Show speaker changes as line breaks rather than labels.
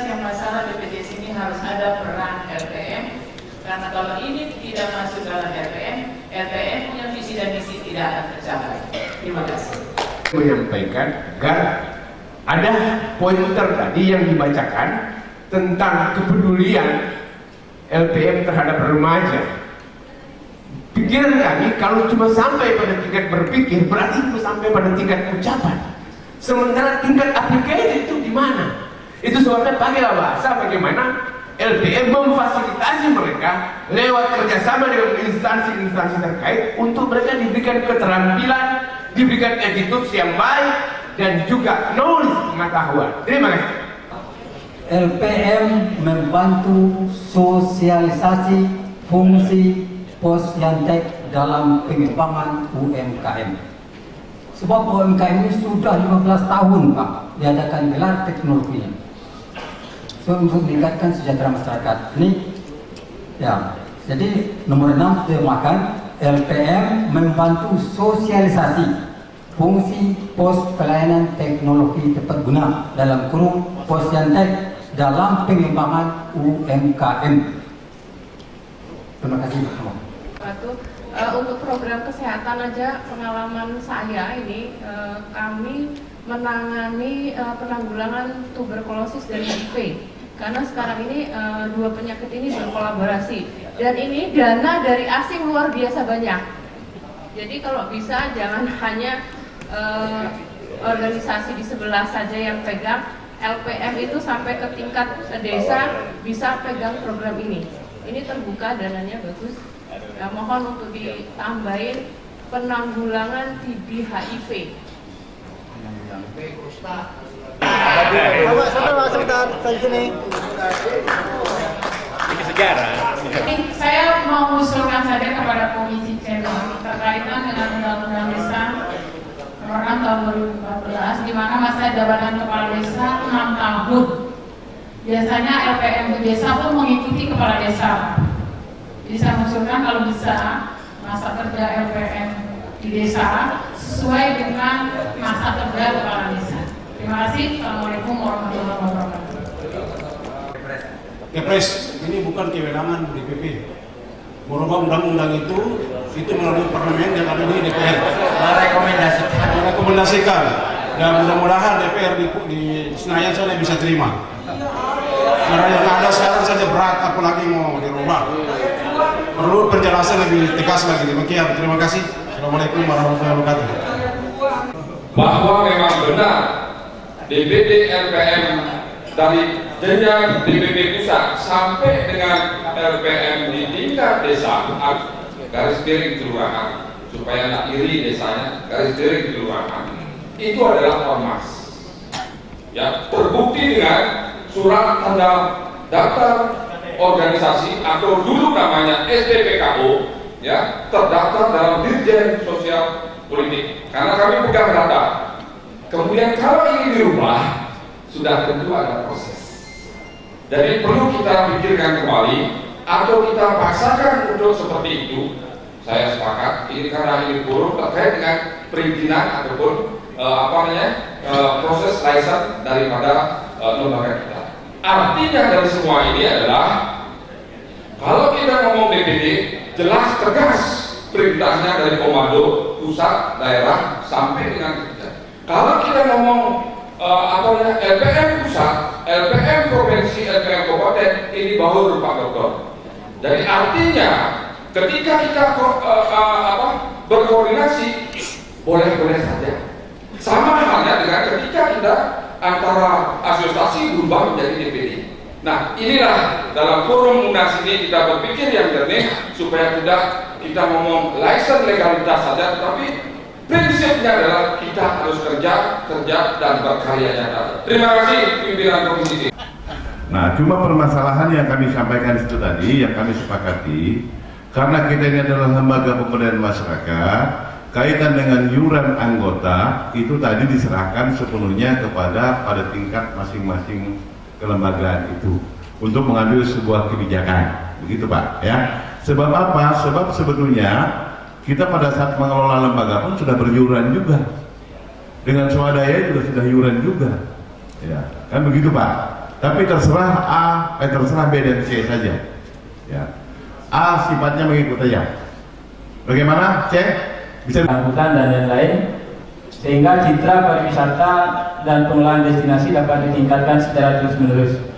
jelas yang masalah BPJS ini harus ada peran LPM, karena kalau ini tidak masuk dalam LPM, LPM punya visi dan misi tidak akan tercapai. Terima kasih.
Menyampaikan agar ada pointer tadi yang dibacakan tentang kepedulian LPM terhadap remaja. Pikiran kami kalau cuma sampai pada tingkat berpikir berarti itu sampai pada tingkat ucapan. Sementara tingkat aplikasi itu di mana? Itu sebabnya pakailah bahasa bagaimana LPM memfasilitasi mereka lewat kerjasama dengan instansi-instansi terkait untuk mereka diberikan keterampilan, diberikan attitude yang baik dan juga knowledge pengetahuan. Terima kasih.
LPM membantu sosialisasi fungsi Posyantek dalam pengembangan UMKM. Sebab UMKM ini sudah 15 tahun Pak diadakan gelar teknologinya. So, untuk meningkatkan sejahtera masyarakat. Ini ya. Jadi nomor 6 termakan LPM membantu sosialisasi fungsi pos pelayanan teknologi tepat guna dalam kurung Posyantek dalam pengembangan UMKM. Terima kasih Pak.
Untuk program kesehatan aja pengalaman saya ini kami menangani penanggulangan tuberkulosis dan HIV karena sekarang ini dua penyakit ini berkolaborasi dan ini dana dari asing luar biasa banyak. Jadi kalau bisa jangan hanya organisasi di sebelah saja yang pegang, LPM itu sampai ke tingkat desa bisa pegang program ini. Ini terbuka, dananya bagus. Ya, mohon untuk ditambahin penanggulangan TB HIV.
Sebentar, saya sini.
Ini sejarah.
Saya mau mengusulkan saja kepada Komisi Channel terkaitan dengan Undang-Undang Desa Nomor 6 Tahun 2014, di mana masa jabatan kepala desa 6 tahun. Biasanya LPM di desa pun mengikuti kepala desa. Jadi saya mengusulkan kalau bisa masa kerja LPM di desa sesuai dengan masa kerja kepala desa. Terima kasih. Assalamualaikum warahmatullahi wabarakatuh.
Kepres, ini bukan kewenangan DPP. Merubah undang-undang itu melalui parlemen yang ada di DPR. Merekomendasikan. Dan mudah-mudahan DPR di Senayan sana bisa terima. Karena yang ada sekarang saja berat, apalagi mau dirubah. Perlu penjelasan lebih tegas lagi. Demikian, terima kasih. Assalamualaikum warahmatullahi wabarakatuh.
Bahwa memang benar DPD LPM dari jenjang DPD pusat sampai dengan LPM di tingkat desa, garis miring kelurahan, supaya tak iri desanya, garis miring kelurahan, itu adalah ormas. Ya, terbukti dengan surat tanda daftar organisasi atau dulu namanya SDPKO, ya, terdaftar dalam Dirjen Sosial Politik. Karena kami pegang data. Kemudian kalau ini dirubah, sudah tentu ada proses. Jadi perlu kita pikirkan kembali atau kita paksakan untuk seperti itu. Saya sepakat. Ini karena ini buruk terkait dengan perizinan ataupun proses license daripada lembaga kita. Artinya dari semua ini adalah kalau kita ngomong BPD jelas tegas perintahnya dari komando pusat, daerah sampai dengan kita. Kalau kita ngomong LPM pusat, LPM provinsi, LPM kabupaten, ini baru Pak Dokter. Jadi artinya ketika kita berkoordinasi boleh-boleh saja. Sama halnya dengan ketika kita antara asosiasi berubah menjadi DPD. Nah, inilah dalam forum munas ini kita berpikir yang jernih supaya tidak kita ngomong license legalitas saja, tetapi prinsipnya adalah kita harus kerja dan berkarya nyata. Terima kasih pimpinan komisi.
Nah, cuma permasalahan yang kami sampaikan itu tadi, yang kami sepakati, karena kita ini adalah lembaga pemberdayaan masyarakat, kaitan dengan iuran anggota itu tadi diserahkan sepenuhnya pada tingkat masing-masing kelembagaan itu untuk mengambil sebuah kebijakan, begitu Pak ya. Sebab apa? Sebab sebetulnya kita pada saat mengelola lembaga pun sudah beriuran juga, dengan swadaya juga sudah iuran juga, ya kan begitu Pak. Tapi terserah terserah B dan C saja. Ya. A sifatnya mengikut saja. Bagaimana? C? Bisa
angkutan dan lain-lain, sehingga citra pariwisata dan pengelolaan destinasi dapat ditingkatkan secara terus-menerus.